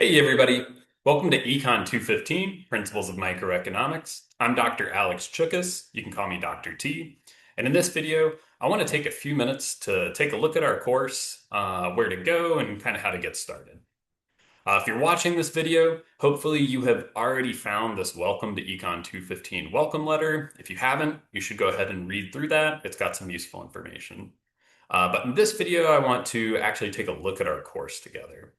Hey everybody, welcome to Econ 215, Principles of Microeconomics. I'm Dr. Alex Chookas, you can call me Dr. T. And in this video, I want to take a few minutes to take a look at our course, where to go, and kind of how to get started. If you're watching this video, hopefully you have already found this Welcome to Econ 215 welcome letter. If you haven't, you should go ahead and read through that. It's got some useful information. But in this video, I want to actually take a look at our course together.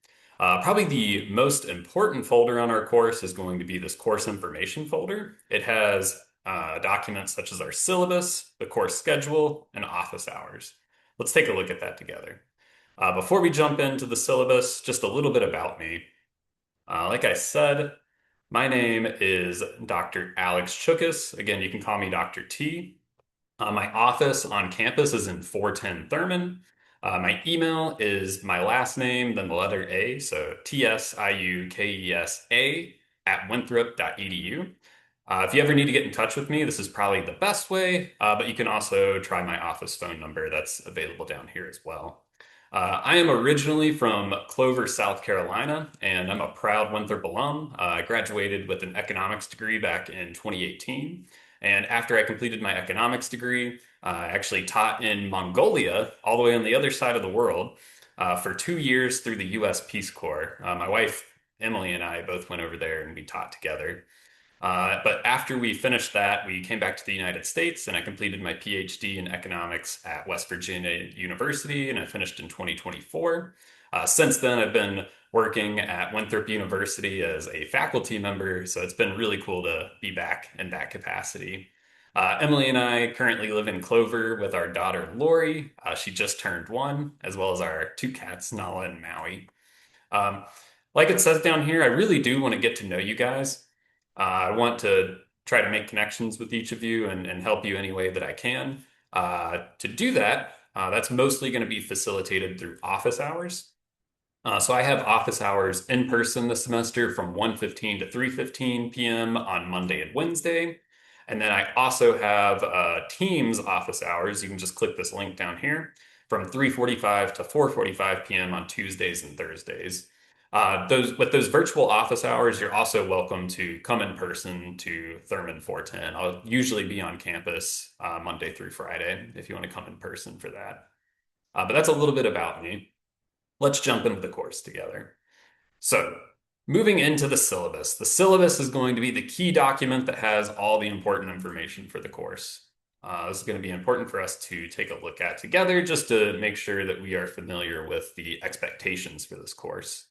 Probably the most important folder on our course is going to be this course information folder. It has documents such as our syllabus, the course schedule, and office hours. Let's take a look at that together. Before we jump into the syllabus, just a little bit about me. Like I said, my name is Dr. Alex Chookas. Again, you can call me Dr. T. My office on campus is in 410 Thurman. My email is my last name, then the letter A, so TSIUKESA at winthrop.edu. If you ever need to get in touch with me, this is probably the best way, but you can also try my office phone number that's available down here as well. I am originally from Clover, South Carolina, and I'm a proud Winthrop alum. I graduated with an economics degree back in 2018. And after I completed my economics degree, I actually taught in Mongolia, all the way on the other side of the world, for 2 years through the US Peace Corps. My wife, Emily, and I both went over there and we taught together. But after we finished that, we came back to the United States and I completed my PhD in economics at West Virginia University and I finished in 2024. Since then, I've been working at Winthrop University as a faculty member, so it's been really cool to be back in that capacity. Emily and I currently live in Clover with our daughter Lori. She just turned 1, as well as our two cats, Nala and Maui. Um, like it says down here, I really do want to get to know you guys. I want to try to make connections with each of you and help you any way that I can. To do that, that's mostly going to be facilitated through office hours. So I have office hours in person this semester from 1:15 to 3:15 p.m. on Monday and Wednesday. And then I also have Teams office hours. You can just click this link down here from 3:45 to 4:45 p.m. on Tuesdays and Thursdays. Those virtual office hours, you're also welcome to come in person to Thurman 410. I'll usually be on campus Monday through Friday if you want to come in person for that. But that's a little bit about me. Let's jump into the course together. So, moving into the syllabus. The syllabus is going to be the key document that has all the important information for the course. This is going to be important for us to take a look at together just to make sure that we are familiar with the expectations for this course.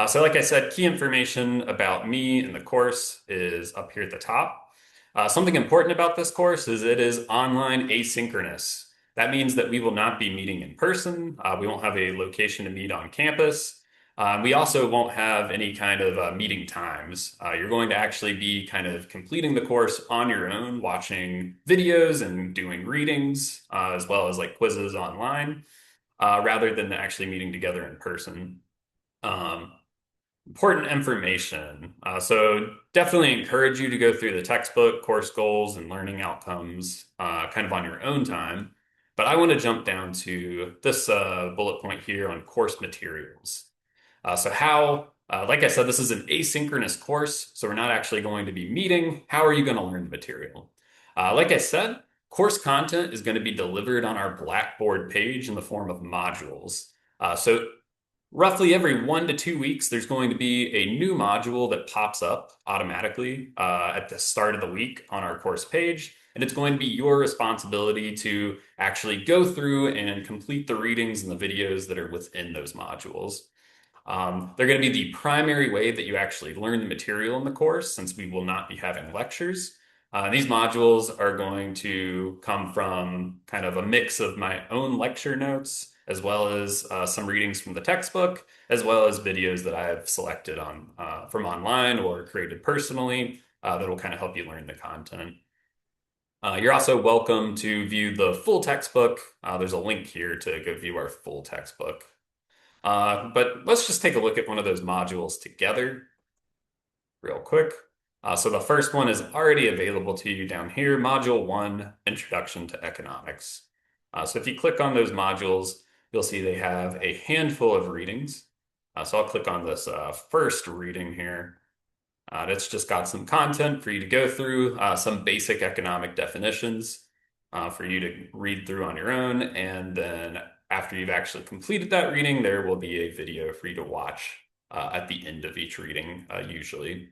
So like I said, key information about me and the course is up here at the top. Something important about this course is it is online asynchronous. That means that we will not be meeting in person. We won't have a location to meet on campus. We also won't have any kind of meeting times. You're going to actually be kind of completing the course on your own, watching videos and doing readings, as well as like quizzes online, rather than actually meeting together in person. Um, Important information. So definitely encourage you to go through the textbook, course goals, and learning outcomes kind of on your own time. But I want to jump down to this bullet point here on course materials. Like I said, this is an asynchronous course, so we're not actually going to be meeting. How are you going to learn the material? Like I said, course content is going to be delivered on our Blackboard page in the form of modules. So roughly every 1 to 2 weeks, there's going to be a new module that pops up automatically at the start of the week on our course page. And it's going to be your responsibility to actually go through and complete the readings and the videos that are within those modules. They're going to be the primary way that you actually learn the material in the course, since we will not be having lectures. These modules are going to come from kind of a mix of my own lecture notes, as well as some readings from the textbook, as well as videos that I have selected from online or created personally that will kind of help you learn the content. You're also welcome to view the full textbook. There's a link here to go view our full textbook. But let's just take a look at one of those modules together real quick. So the first one is already available to you down here, Module 1, Introduction to Economics. So if you click on those modules, you'll see they have a handful of readings. So I'll click on this first reading here. It's just got some content for you to go through, some basic economic definitions for you to read through on your own. And then after you've actually completed that reading, there will be a video for you to watch at the end of each reading, usually.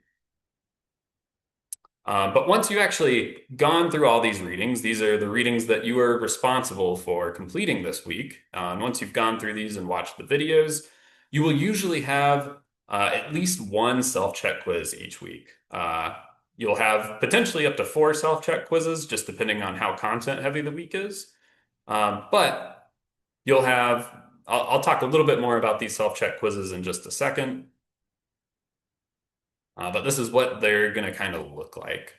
But once you've actually gone through all these readings, these are the readings that you are responsible for completing this week. And once you've gone through these and watched the videos, you will usually have at least one self-check quiz each week. You'll have potentially up to four self-check quizzes, just depending on how content heavy the week is. But you'll have, I'll talk a little bit more about these self-check quizzes in just a second. But this is what they're going to kind of look like.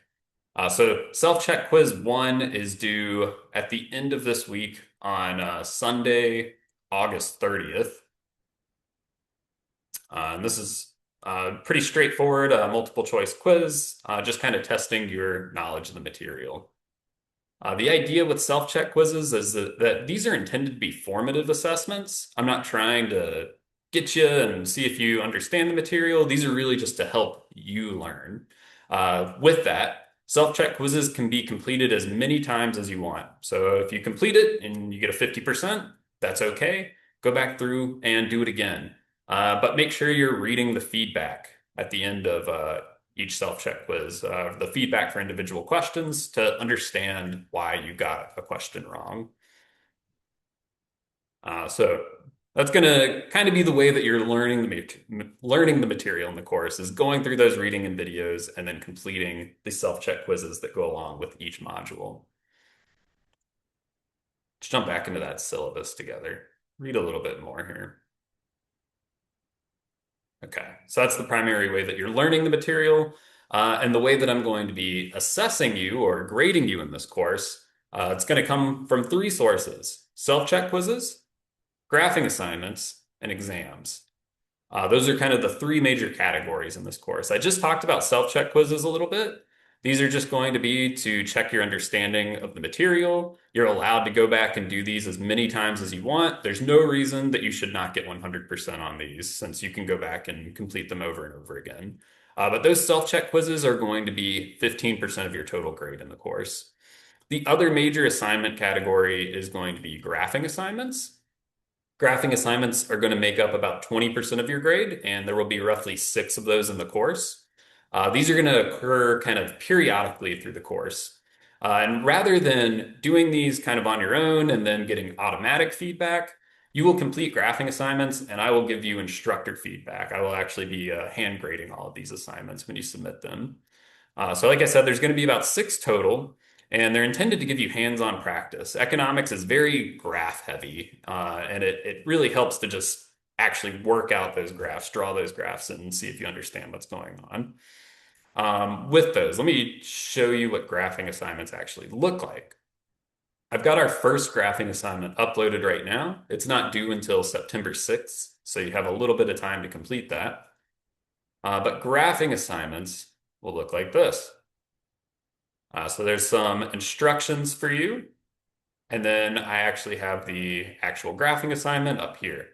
So self-check quiz one is due at the end of this week on Sunday, August 30th. And this is pretty straightforward, multiple choice quiz, just kind of testing your knowledge of the material. The idea with self-check quizzes is that these are intended to be formative assessments. I'm not trying to get you and see if you understand the material. These are really just to help you learn. With that, self-check quizzes can be completed as many times as you want. So if you complete it and you get a 50%, that's okay. Go back through and do it again. But make sure you're reading the feedback at the end of each self-check quiz, the feedback for individual questions to understand why you got a question wrong. So that's going to kind of be the way that you're learning the material in the course is going through those reading and videos and then completing the self-check quizzes that go along with each module. Let's jump back into that syllabus together. Read a little bit more here. Okay, so that's the primary way that you're learning the material. And the way that I'm going to be assessing you or grading you in this course, it's going to come from three sources: self-check quizzes, graphing assignments, and exams. Those are kind of the three major categories in this course. I just talked about self-check quizzes a little bit. These are just going to be to check your understanding of the material. You're allowed to go back and do these as many times as you want. There's no reason that you should not get 100% on these since you can go back and complete them over and over again. But those self-check quizzes are going to be 15% of your total grade in the course. The other major assignment category is going to be graphing assignments. Graphing assignments are going to make up about 20% of your grade, and there will be roughly six of those in the course. These are going to occur kind of periodically through the course. And rather than doing these kind of on your own and then getting automatic feedback, you will complete graphing assignments and I will give you instructor feedback. I will actually be hand grading all of these assignments when you submit them. So like I said, there's going to be about six total, and they're intended to give you hands-on practice. Economics is very graph heavy, and it really helps to just actually work out those graphs, draw those graphs, and see if you understand what's going on. With those, let me show you what graphing assignments actually look like. I've got our first graphing assignment uploaded right now. It's not due until September 6th, so you have a little bit of time to complete that. But graphing assignments will look like this. So there's some instructions for you, and then I actually have the actual graphing assignment up here.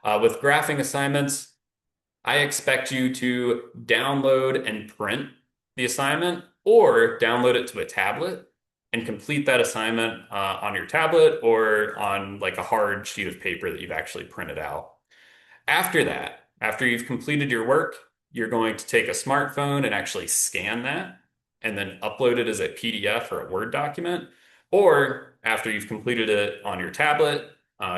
With graphing assignments, I expect you to download and print the assignment or download it to a tablet and complete that assignment on your tablet or on like a hard sheet of paper that you've actually printed out. After that, after you've completed your work, you're going to take a smartphone and actually scan that and then upload it as a PDF or a Word document. Or after you've completed it on your tablet,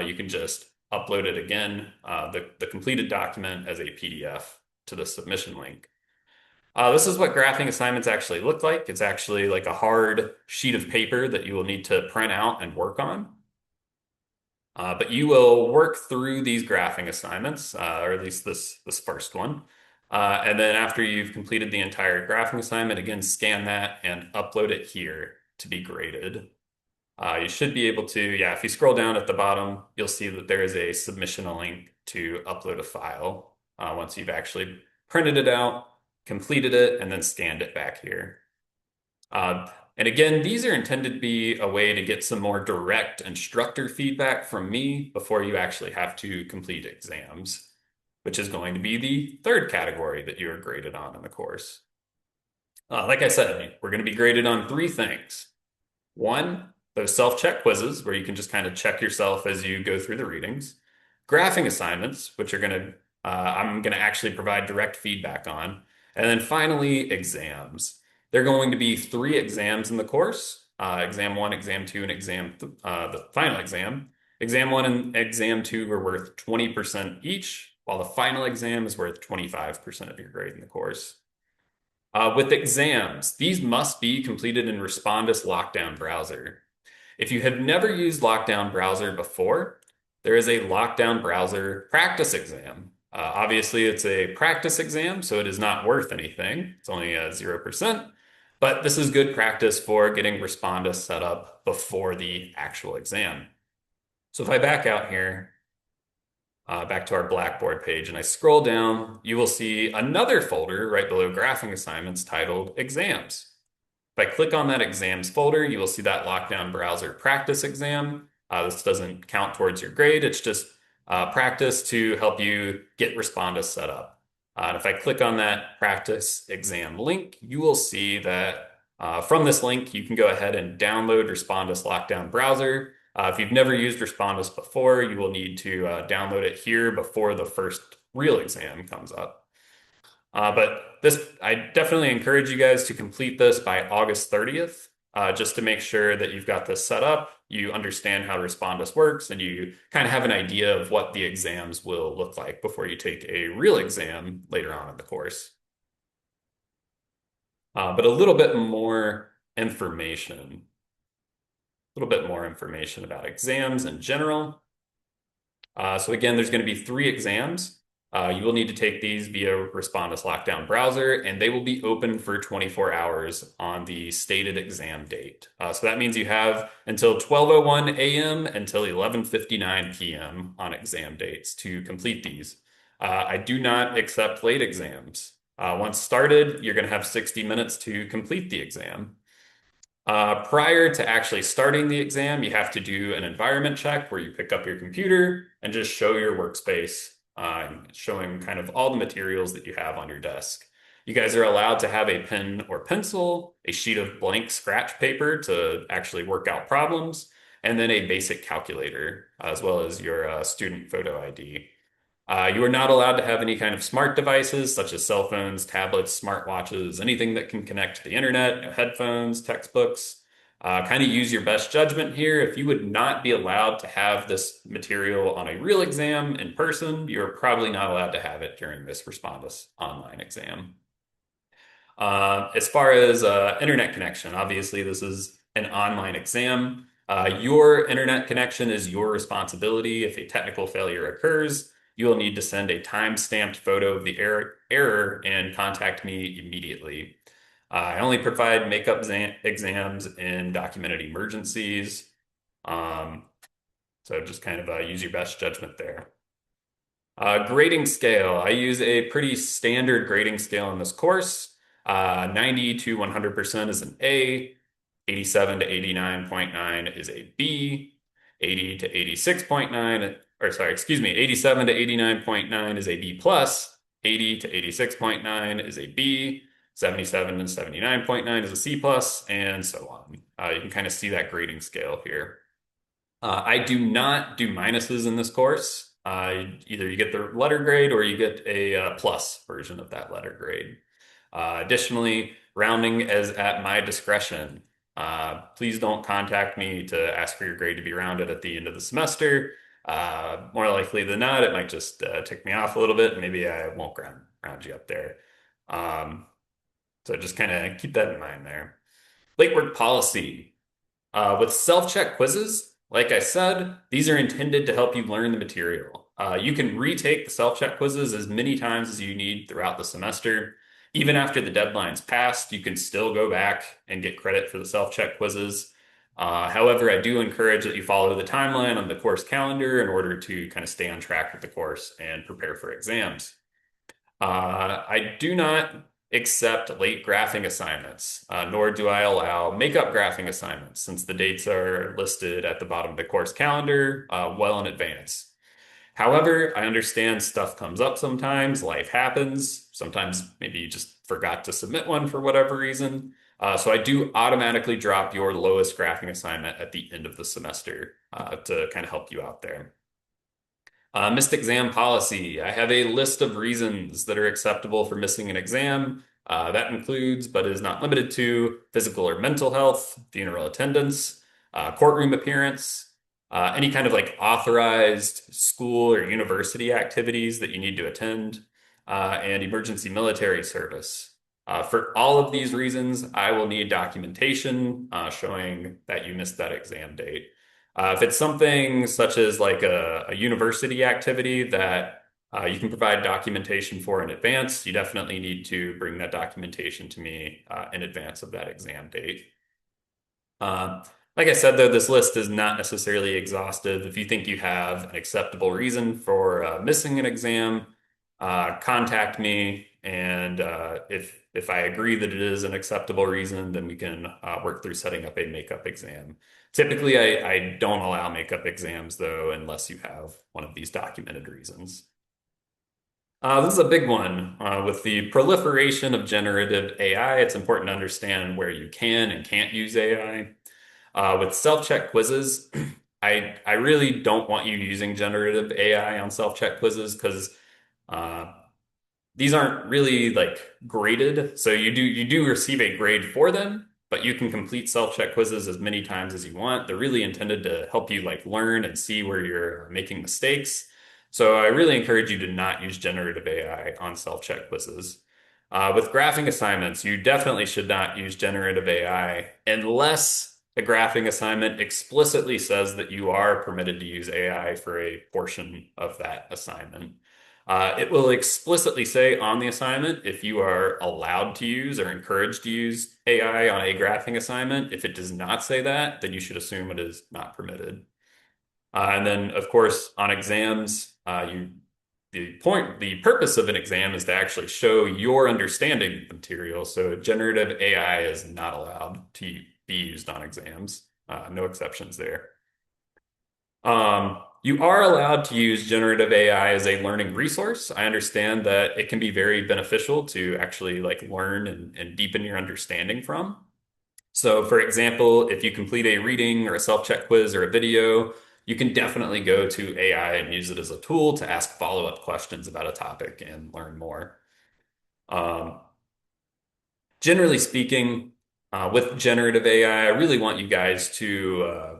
you can just upload it again, the completed document as a PDF to the submission link. This is what graphing assignments actually look like. It's actually like a hard sheet of paper that you will need to print out and work on. But you will work through these graphing assignments, or at least this first one. And then after you've completed the entire graphing assignment, again, scan that and upload it here to be graded. You should be able to, yeah, if you scroll down at the bottom, you'll see that there is a submission link to upload a file once you've actually printed it out, completed it, and then scanned it back here. And again, these are intended to be a way to get some more direct instructor feedback from me before you actually have to complete exams. which is going to be the third category that you are graded on in the course. Like I said, we're going to be graded on three things. One, those self-check quizzes where you can just kind of check yourself as you go through the readings. Graphing assignments, which are I'm going to actually provide direct feedback on. And then finally, exams. There are going to be three exams in the course, exam one, exam two, and the final exam. Exam one and exam two are worth 20% each, while the final exam is worth 25% of your grade in the course. With exams, these must be completed in Respondus Lockdown Browser. If you have never used Lockdown Browser before, there is a Lockdown Browser practice exam. Obviously, it's a practice exam, so it is not worth anything. It's only 0%, but this is good practice for getting Respondus set up before the actual exam. So if I back out here, back to our Blackboard page, and I scroll down, you will see another folder right below graphing assignments titled Exams. If I click on that exams folder, you will see that Lockdown Browser practice exam. This doesn't count towards your grade. It's just practice to help you get Respondus set up. And if I click on that practice exam link, you will see that from this link, you can go ahead and download Respondus Lockdown Browser. If you've never used Respondus before, you will need to download it here before the first real exam comes up. I definitely encourage you guys to complete this by August 30th, just to make sure that you've got this set up, you understand how Respondus works, and you kind of have an idea of what the exams will look like before you take a real exam later on in the course. But a little bit more information about exams in general. So again, there's going to be three exams. You will need to take these via Respondus Lockdown Browser, and they will be open for 24 hours on the stated exam date. So that means you have until 12:01 a.m. until 11:59 p.m. on exam dates to complete these. I do not accept late exams. Once started, you're going to have 60 minutes to complete the exam. Prior to actually starting the exam, you have to do an environment check where you pick up your computer and just show your workspace, showing kind of all the materials that you have on your desk. You guys are allowed to have a pen or pencil, a sheet of blank scratch paper to actually work out problems, and then a basic calculator, as well as your student photo ID. You are not allowed to have any kind of smart devices such as cell phones, tablets, smartwatches, anything that can connect to the internet, headphones, textbooks. Kind of use your best judgment here. If you would not be allowed to have this material on a real exam in person, you're probably not allowed to have it during this Respondus online exam. As far as internet connection, obviously this is an online exam. Your internet connection is your responsibility. If a technical failure occurs, you will need to send a time-stamped photo of the error and contact me immediately. I only provide makeup exams in documented emergencies. So just kind of use your best judgment there. Grading scale. I use a pretty standard grading scale in this course. 90 to 100% is an A, 87 to 89.9 is a B, 80 to 86.9, or sorry, excuse me, 87 to 89.9 is a B plus, 80 to 86.9 is a B, 77 to 79.9 is a C plus, and so on. You can kind of see that grading scale here. I do not do minuses in this course. Either you get the letter grade or you get a plus version of that letter grade. Additionally, rounding is at my discretion. Please don't contact me to ask for your grade to be rounded at the end of the semester. More likely than not, it might just tick me off a little bit. Maybe I won't round you up there. So just kind of keep that in mind there. Late work policy. With self-check quizzes, like I said, these are intended to help you learn the material. You can retake the self-check quizzes as many times as you need throughout the semester. Even after the deadline's passed, you can still go back and get credit for the self-check quizzes. However, I do encourage that you follow the timeline on the course calendar in order to kind of stay on track with the course and prepare for exams. I do not accept late graphing assignments, nor do I allow makeup graphing assignments since the dates are listed at the bottom of the course calendar well in advance. However, I understand stuff comes up sometimes, life happens. Sometimes maybe you just forgot to submit one for whatever reason. So I do automatically drop your lowest graphing assignment at the end of the semester to kind of help you out there. Missed exam policy. I have a list of reasons that are acceptable for missing an exam. That includes, but is not limited to, physical or mental health, funeral attendance, courtroom appearance, any kind of like authorized school or university activities that you need to attend, and emergency military service. For all of these reasons, I will need documentation showing that you missed that exam date. If it's something such as like a university activity that you can provide documentation for in advance, you definitely need to bring that documentation to me in advance of that exam date. Uh, like I said, though, this list is not necessarily exhaustive. If you think you have an acceptable reason for missing an exam, contact me, and if I agree that it is an acceptable reason, then we can work through setting up a makeup exam. Typically, I don't allow makeup exams, though, unless you have one of these documented reasons. This is a big one. With the proliferation of generative AI, it's important to understand where you can and can't use AI. With self-check quizzes, I really don't want you using generative AI on self-check quizzes because uh, these aren't really like graded. So you do receive a grade for them, but you can complete self-check quizzes as many times as you want. They're really intended to help you like learn and see where you're making mistakes. So I really encourage you to not use generative AI on self-check quizzes. With graphing assignments, you definitely should not use generative AI unless a graphing assignment explicitly says that you are permitted to use AI for a portion of that assignment. It will explicitly say on the assignment if you are allowed to use or encouraged to use AI on a graphing assignment. If it does not say that, then you should assume it is not permitted. And then, of course, on exams, the purpose of an exam is to actually show your understanding of the material. So generative AI is not allowed to be used on exams. No exceptions there. You are allowed to use generative AI as a learning resource. I understand that it can be very beneficial to actually like learn and deepen your understanding from. So, for example, if you complete a reading or a self-check quiz or a video, you can definitely go to AI and use it as a tool to ask follow-up questions about a topic and learn more. Um, Generally speaking, with generative AI, I really want you guys to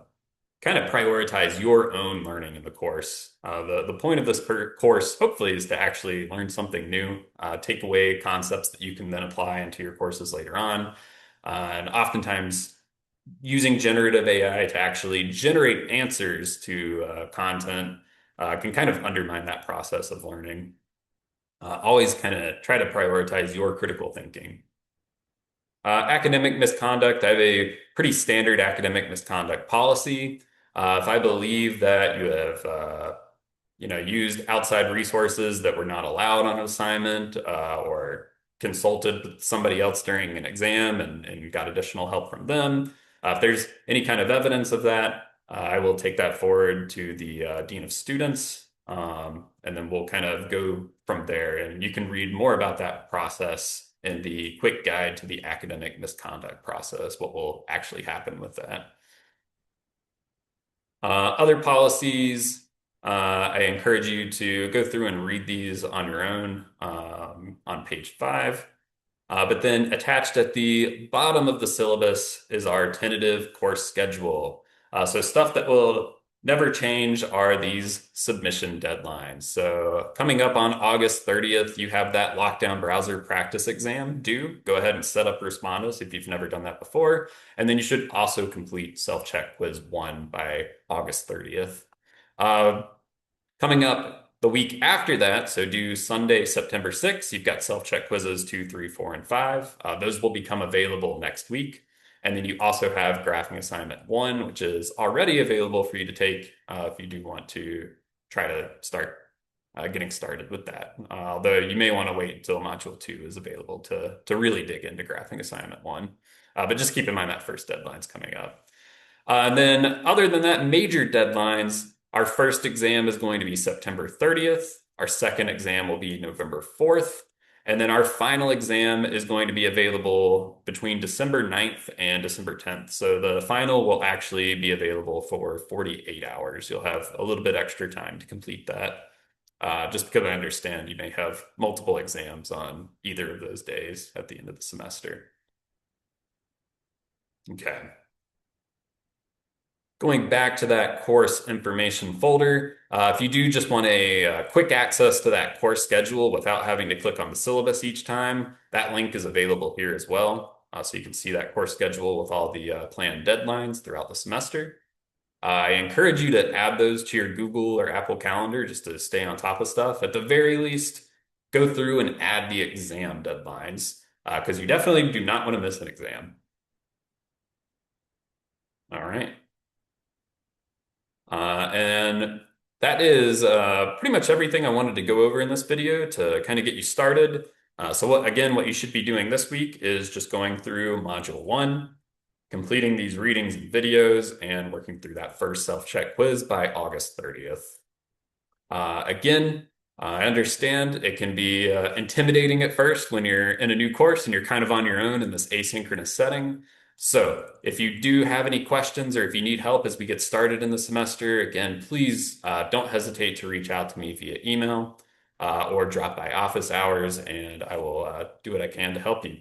kind of prioritize your own learning in the course. The point of this course, hopefully, is to actually learn something new, take away concepts that you can then apply into your courses later on. And oftentimes, using generative AI to actually generate answers to content can kind of undermine that process of learning. Always kind of try to prioritize your critical thinking. Academic misconduct, I have a pretty standard academic misconduct policy. If I believe that you have, used outside resources that were not allowed on an assignment, or consulted with somebody else during an exam and got additional help from them, if there's any kind of evidence of that, I will take that forward to the dean of students, and then we'll kind of go from there. And you can read more about that process in the quick guide to the academic misconduct process, what will actually happen with that. Other policies, I encourage you to go through and read these on your own on page 5. But then attached at the bottom of the syllabus is our tentative course schedule. So stuff that will never change are these submission deadlines. So coming up on August 30th, you have that lockdown browser practice exam due. Go ahead and set up Respondus if you've never done that before. And then you should also complete self-check quiz 1 by August 30th. Uh, Coming up the week after that, so due Sunday, September 6th, you've got self-check quizzes 2, 3, 4, and 5. Those will become available next week. And then you also have graphing assignment 1, which is already available for you to take if you do want to try to start getting started with that. Although you may want to wait until module 2 is available to really dig into graphing assignment 1. But just keep in mind that first deadline's coming up. And then other than that, major deadlines, Our first exam is going to be September 30th. Our second exam will be November 4th. And then our final exam is going to be available between December 9th and December 10th. So the final will actually be available for 48 hours. You'll have a little bit extra time to complete that. Just because I understand you may have multiple exams on either of those days at the end of the semester. Okay. Going back to that course information folder, if you do just want a, quick access to that course schedule without having to click on the syllabus each time, that link is available here as well. So you can see that course schedule with all the planned deadlines throughout the semester. I encourage you to add those to your Google or Apple Calendar just to stay on top of stuff. At the very least, go through and add the exam deadlines because you definitely do not want to miss an exam. All right. And that is pretty much everything I wanted to go over in this video to kind of get you started. So what you should be doing this week is just going through Module 1, completing these readings and videos, and working through that first self-check quiz by August 30th. Again, I understand it can be intimidating at first when you're in a new course and you're kind of on your own in this asynchronous setting. So, if you do have any questions or if you need help as we get started in the semester, again, please don't hesitate to reach out to me via email or drop by office hours, and I will do what I can to help you.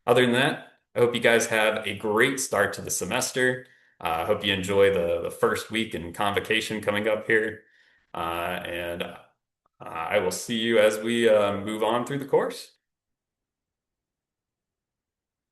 Other than that, I hope you guys have a great start to the semester. I hope you enjoy the first week in convocation coming up here. And I will see you as we move on through the course.